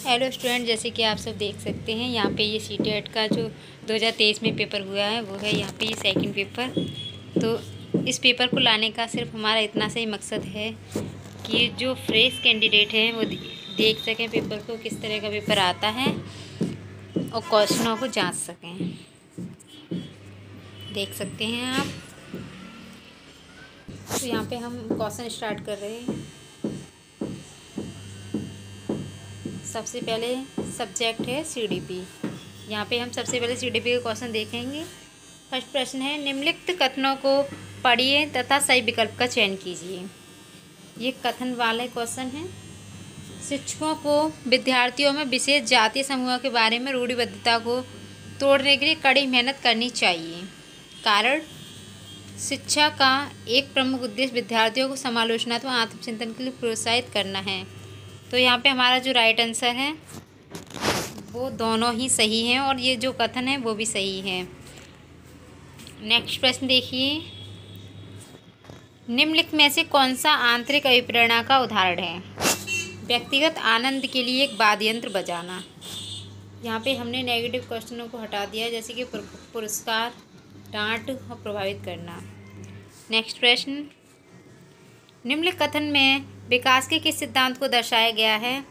Hello student, जैसे कि आप सब देख सकते हैं यहाँ पे ये सीटेट का जो 2023 में पेपर हुआ है वो है यहाँ पे ये सेकंड पेपर। तो इस पेपर को लाने का सिर्फ हमारा इतना सा ही मकसद है कि जो फ्रेश कैंडिडेट हैं वो देख सकें पेपर को, किस तरह का पेपर आता है और क्वेश्चनों को जांच सकें। देख सकते हैं आप। तो यहाँ पे हम क्वेश्चन स्टार्ट कर रहे हैं। सबसे पहले सब्जेक्ट है सीडीपी। यहाँ पे हम सबसे पहले सीडीपी का क्वेश्चन देखेंगे। फर्स्ट प्रश्न है, निम्नलिखित कथनों को पढ़िए तथा सही विकल्प का चयन कीजिए। ये कथन वाले क्वेश्चन हैं। शिक्षकों को विद्यार्थियों में विशेष जातीय समूहों के बारे में रूढ़िबद्धता को तोड़ने के लिए कड़ी मेहनत करनी चाहिए। कारण, शिक्षा का एक प्रमुख उद्देश्य विद्यार्थियों को समालोचनात्मक आत्मचिंतन के लिए प्रोत्साहित करना है। तो यहाँ पे हमारा जो राइट आंसर है वो दोनों ही सही हैं और ये जो कथन है वो भी सही है। नेक्स्ट प्रश्न देखिए, निम्नलिखित में से कौन सा आंतरिक अभिप्रेरणा का उदाहरण है? व्यक्तिगत आनंद के लिए एक वाद्य यंत्र बजाना। यहाँ पे हमने नेगेटिव क्वेश्चनों को हटा दिया, जैसे कि पुरस्कार, डांट और प्रभावित करना। नेक्स्ट प्रश्न, निम्नलिखित कथन में विकास के किस सिद्धांत को दर्शाया गया है?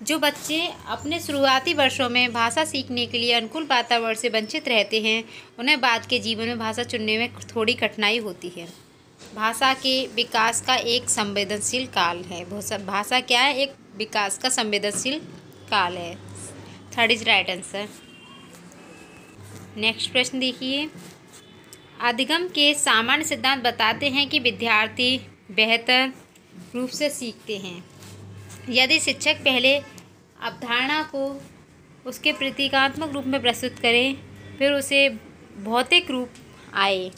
जो बच्चे अपने शुरुआती वर्षों में भाषा सीखने के लिए अनुकूल वातावरण से वंचित रहते हैं उन्हें बाद के जीवन में भाषा चुनने में थोड़ी कठिनाई होती है। भाषा के विकास का एक संवेदनशील काल है। भाषा क्या है? एक विकास का संवेदनशील काल है। Third is right answer. Next प्रश्न देखिए, अधिगम के सामान्य सिद्धांत बताते हैं कि विद्यार्थी बेहतर रूप से सीखते हैं यदि शिक्षक पहले अवधारणा को उसके प्रतीकात्मक रूप में प्रस्तुत करें, फिर उसे भौतिक रूप आए।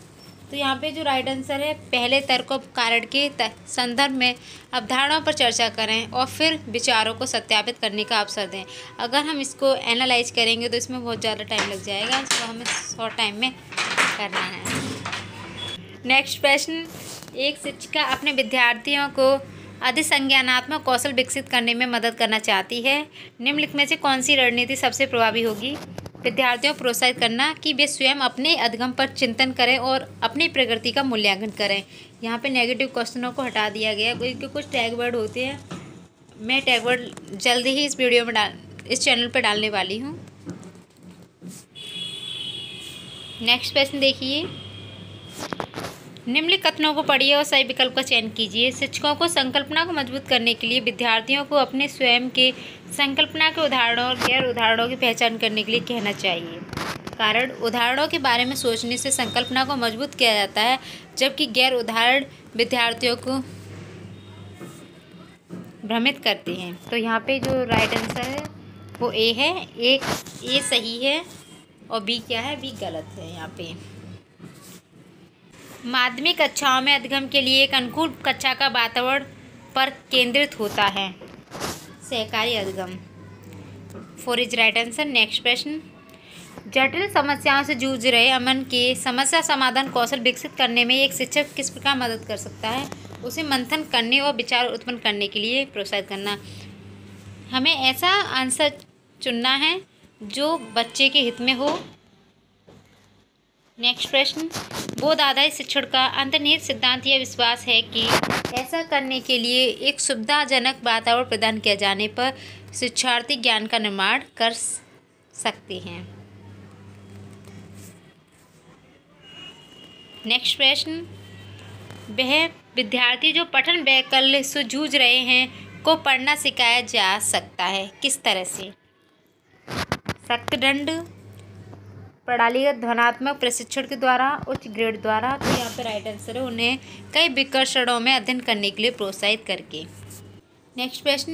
तो यहाँ पे जो राइट आंसर है, पहले तर्क और कारण के संदर्भ में अवधारणाओं पर चर्चा करें और फिर विचारों को सत्यापित करने का अवसर दें। अगर हम इसको एनालाइज करेंगे तो इसमें बहुत ज़्यादा टाइम लग जाएगा, इसको हमें शॉर्ट टाइम में करना है। नेक्स्ट प्रश्न, एक शिक्षिका अपने विद्यार्थियों को अधिक संज्ञानात्मक कौशल विकसित करने में मदद करना चाहती है। निम्नलिखित में से कौन सी रणनीति सबसे प्रभावी होगी? विद्यार्थियों को प्रोत्साहित करना कि वे स्वयं अपने अधिगम पर चिंतन करें और अपनी प्रगति का मूल्यांकन करें। यहाँ पे नेगेटिव क्वेश्चनों को हटा दिया गया क्योंकि कुछ टैग वर्ड होते हैं। मैं टैग वर्ड जल्दी ही इस वीडियो में इस चैनल पर डालने वाली हूँ। नेक्स्ट प्रश्न देखिए, निम्नलिखित कथनों को पढ़िए और सही विकल्प का चयन कीजिए। शिक्षकों को संकल्पना को मजबूत करने के लिए विद्यार्थियों को अपने स्वयं के संकल्पना के उदाहरणों और गैर उदाहरणों की पहचान करने के लिए कहना चाहिए। कारण, उदाहरणों के बारे में सोचने से संकल्पना को मजबूत किया जाता है, जबकि गैर उदाहरण विद्यार्थियों को भ्रमित करते हैं। तो यहाँ पे जो राइट आंसर है वो ए है। ए सही है और बी क्या है? बी गलत है। यहाँ पे माध्यमिक कक्षाओं में अधिगम के लिए एक अनुकूल कक्षा का वातावरण पर केंद्रित होता है। सहकारी अधिगम। 4 इज राइट आंसर। नेक्स्ट प्रश्न, जटिल समस्याओं से जूझ रहे अमन के समस्या समाधान कौशल विकसित करने में एक शिक्षक किस प्रकार मदद कर सकता है? उसे मंथन करने और विचार उत्पन्न करने के लिए प्रोत्साहित करना। हमें ऐसा आंसर चुनना है जो बच्चे के हित में हो। नेक्स्ट प्रश्न, बोध आधारित शिक्षण का अंतर्निहित सिद्धांत यह विश्वास है कि ऐसा करने के लिए एक सुविधाजनक वातावरण प्रदान किए जाने पर शिक्षार्थी ज्ञान का निर्माण कर सकते हैं। नेक्स्ट प्रश्न, वह विद्यार्थी जो पठन वैकल्य से जूझ रहे हैं को पढ़ना सिखाया जा सकता है, किस तरह से? सख्त दंड, प्रणालीगत ध्वनात्मक प्रशिक्षण के द्वारा, उच्च ग्रेड द्वारा। तो यहाँ पर राइट आंसर है उन्हें कई विकर्षणों में अध्ययन करने के लिए प्रोत्साहित करके। नेक्स्ट प्रश्न,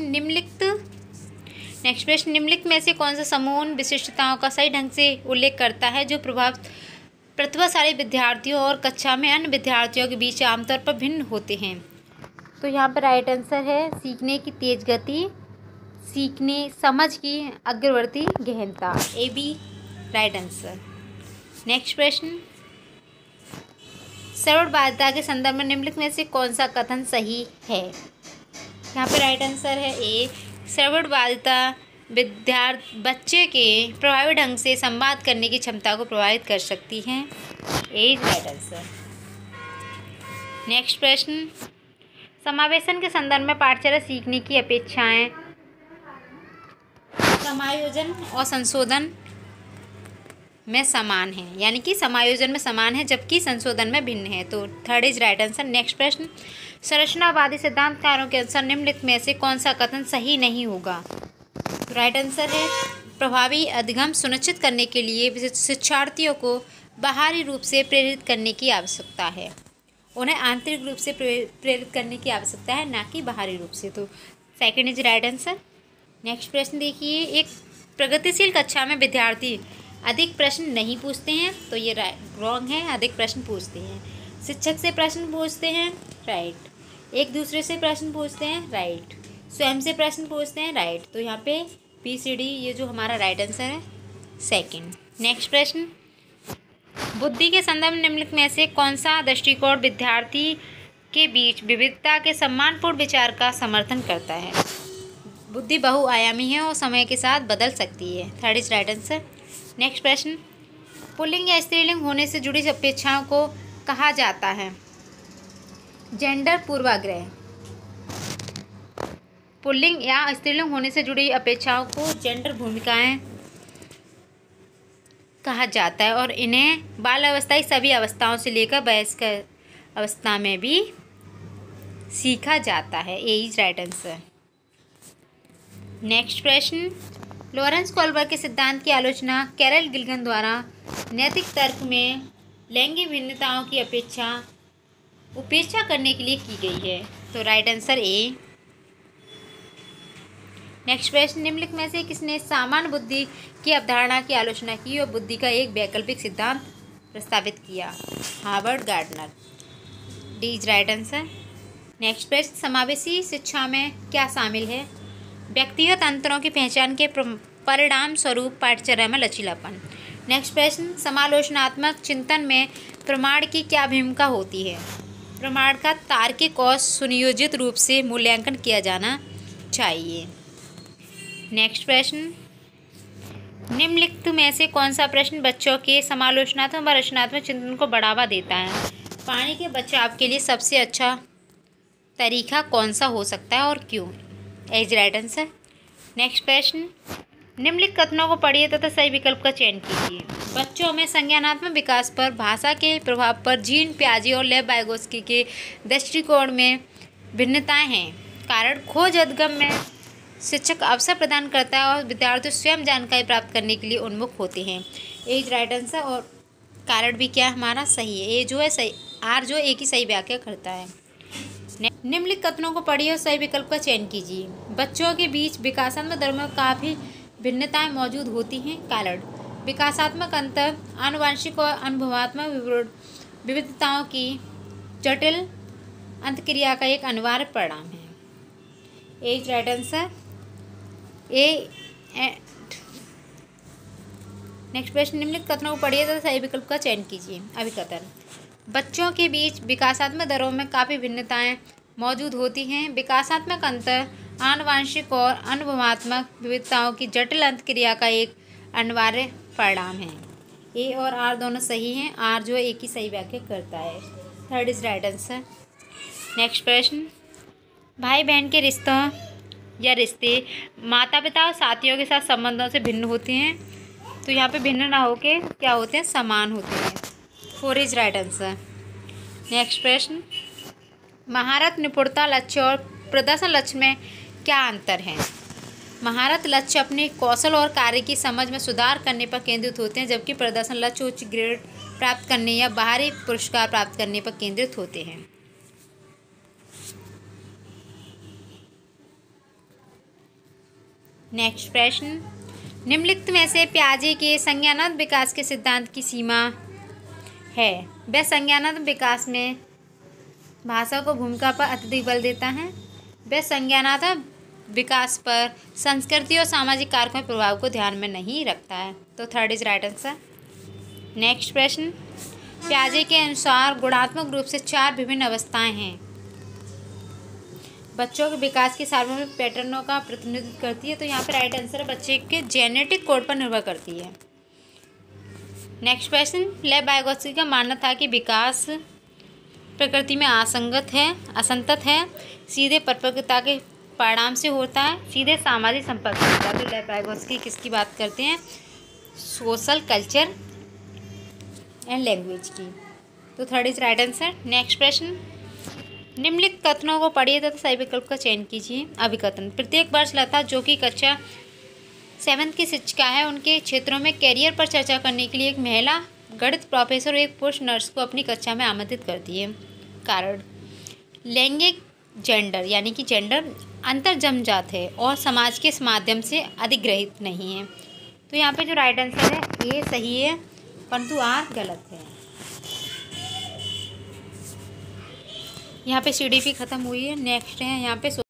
निम्नलिखित में से कौन सा समूह उन विशिष्टताओं का सही ढंग से उल्लेख करता है जो प्रतिभाशाली विद्यार्थियों और कक्षा में अन्य विद्यार्थियों के बीच आमतौर पर भिन्न होते हैं? तो यहाँ पर राइट आंसर है सीखने की तेज गति, सीखने समझ की अग्रवर्ती गहनता। A B right answer. Next प्रश्न, सर्वबाध्यता के संदर्भ में निम्नलिखित में से कौन सा कथन सही है? यहाँ पे राइट आंसर है ए। सर्वबाध्यता बच्चे के प्रभावी ढंग से संवाद करने की क्षमता को प्रभावित कर सकती हैं। ए इज राइट आंसर। नेक्स्ट प्रश्न, समावेशन के संदर्भ में पाठचर्या सीखने की अपेक्षाएं समायोजन और संशोधन में समान है, यानी कि समायोजन में समान है जबकि संशोधन में भिन्न है। तो third is right answer. Next प्रश्न, संरचनावादी सिद्धांतकारों के अनुसार निम्नलिखित में से कौन सा कथन सही नहीं होगा? तो राइट आंसर है, प्रभावी अधिगम सुनिश्चित करने के लिए शिक्षार्थियों को बाहरी रूप से प्रेरित करने की आवश्यकता है। उन्हें आंतरिक रूप से प्रेरित करने की आवश्यकता है, ना कि बाहरी रूप से। तो second is right answer. Next प्रश्न देखिए, एक प्रगतिशील कक्षा में विद्यार्थी अधिक प्रश्न नहीं पूछते हैं, तो ये रॉन्ग है। अधिक प्रश्न पूछते हैं, शिक्षक से प्रश्न पूछते हैं, राइट। एक दूसरे से प्रश्न पूछते हैं, राइट। स्वयं से प्रश्न पूछते हैं, राइट। तो यहाँ पे PCD ये जो हमारा राइट आंसर है सेकंड। नेक्स्ट प्रश्न, बुद्धि के संदर्भ में निम्नलिखित में से कौन सा दृष्टिकोण विद्यार्थी के बीच विविधता के सम्मानपूर्ण विचार का समर्थन करता है? बुद्धि बहुआयामी है और समय के साथ बदल सकती है। Third is right answer. Next प्रश्न, पुल्लिंग या स्त्रीलिंग होने से जुड़ी अपेक्षाओं को कहा जाता है? जेंडर पूर्वाग्रह। पुल्लिंग या स्त्रीलिंग होने से जुड़ी अपेक्षाओं को जेंडर भूमिकाएं कहा जाता है और इन्हें बाल अवस्था की सभी अवस्थाओं से लेकर वयस्क अवस्था में भी सीखा जाता है। ए इज राइट आंसर। नेक्स्ट प्रश्न, लॉरेंस कोल्बर के सिद्धांत की आलोचना कैरल गिल्गन द्वारा नैतिक तर्क में लैंगिक भिन्नताओं की उपेक्षा करने के लिए की गई है। तो राइट आंसर ए। नेक्स्ट प्रश्न, निम्नलिखित में से किसने सामान्य बुद्धि की अवधारणा की आलोचना की और बुद्धि का एक वैकल्पिक सिद्धांत प्रस्तावित किया? Harvard gardener. D is right answer. Next प्रश्न, समावेशी शिक्षा में क्या शामिल है? व्यक्तिगत अंतरों की पहचान के परिणाम स्वरूप पाठचर्या में लचीलापन। नेक्स्ट प्रश्न, समालोचनात्मक चिंतन में प्रमाण की क्या भूमिका होती है? प्रमाण का तार्किक और सुनियोजित रूप से मूल्यांकन किया जाना चाहिए। नेक्स्ट प्रश्न, निम्नलिखित में से कौन सा प्रश्न बच्चों के समालोचनात्मक व रचनात्मक चिंतन को बढ़ावा देता है? पानी के बचाव के लिए सबसे अच्छा तरीका कौन सा हो सकता है और क्यों? Is right answer. नेक्स्ट प्रश्न, निम्नलिखित कथनों को पढ़िए तथा सही विकल्प का चयन कीजिए। बच्चों में संज्ञानात्मक विकास पर भाषा के प्रभाव पर जीन पियाजे और लेव वाइगोत्स्की के दृष्टिकोण में भिन्नताएं हैं। कारण, खोज अधिगम में शिक्षक अवसर प्रदान करता है और विद्यार्थी स्वयं जानकारी प्राप्त करने के लिए उन्मुख होते हैं। ए इज राइट आंसर। और कारण भी क्या हमारा सही है, ए जो है सही, आर जो एक ही सही व्याख्या करता है। निम्नलिखित कथनों को पढ़िए और सही विकल्प का चयन कीजिए। बच्चों के बीच विकासात्मक दर में काफ़ी भिन्नताएं मौजूद होती हैं। कारण, विकासात्मक अंतर आनुवंशिक और अनुभवात्मक विविधताओं की जटिल अंतक्रिया का एक अनिवार्य परिणाम है। ए इज राइट आंसर। नेक्स्ट प्रश्न, निम्नलिखित कथनों को पढ़िए तथा सही विकल्प का चयन कीजिए। अभिकथन, बच्चों के बीच विकासात्मक दरों में काफ़ी भिन्नताएं मौजूद होती हैं। विकासात्मक अंतर आनुवंशिक और अनुभवात्मक विविधताओं की जटिल अंतक्रिया का एक अनिवार्य परिणाम है। ए और आर दोनों सही हैं, आर जो एक ही सही व्याख्या करता है। Third is right answer. Next प्रश्न, भाई बहन के रिश्तों या रिश्ते माता पिता और साथियों के साथ संबंधों से भिन्न होते हैं। तो यहाँ पे भिन्न ना होके क्या होते हैं, समान होते हैं। Four is right answer. Next प्रश्न, महारत, निपुणता लक्ष्य और प्रदर्शन लक्ष्य में क्या अंतर है? महारत लक्ष्य अपने कौशल और कार्य की समझ में सुधार करने पर केंद्रित होते हैं, जबकि प्रदर्शन लक्ष्य उच्च ग्रेड प्राप्त करने या बाहरी पुरस्कार प्राप्त करने पर केंद्रित होते हैं। नेक्स्ट प्रश्न, निम्नलिखित में से पियाजे के संज्ञानात्मक विकास के सिद्धांत की सीमा है? वह संज्ञानात्मक विकास में भाषा को भूमिका पर अत्यधिक बल देता है। वह संज्ञानात्मक विकास पर संस्कृति और सामाजिक कारकों के प्रभाव को ध्यान में नहीं रखता है। तो third is right answer. Next प्रश्न, पियाजे के अनुसार गुणात्मक रूप से 4 विभिन्न अवस्थाएं हैं। बच्चों के विकास के सार्वभौमिक पैटर्नों का प्रतिनिधित्व करती है। तो यहाँ पे राइट आंसर है बच्चे के जेनेटिक कोड पर निर्भर करती है। नेक्स्ट क्वेश्चन, लेव वाइगोत्स्की का मानना था कि विकास प्रकृति में असंतत है, सीधे परपक्वता के परिणाम से होता है, सीधे सामाजिक संपर्क से होता है। तो लेव वाइगोत्स्की किसकी बात करते हैं? सोशल, कल्चर एंड लैंग्वेज की। तो third is right answer. Next प्रश्न, निम्नलिखित कथनों को पढ़िए तथा सही विकल्प का चयन कीजिए। अभिकथन, प्रत्येक वर्ष लता जो कि कक्षा 7th की शिक्षिका है, उनके क्षेत्रों में कैरियर पर चर्चा करने के लिए एक महिला गणित प्रोफेसर और एक पुरुष नर्स को अपनी कक्षा में आमंत्रित करती है। कारण, लैंगिक जेंडर यानी कि जेंडर अंतर जन्मजात है और समाज के इस माध्यम से अधिग्रहित नहीं है। तो यहाँ पे जो राइट आंसर है ए सही है, परंतु आर गलत है। यहाँ पे CDP खत्म हुई है। नेक्स्ट है यहाँ पे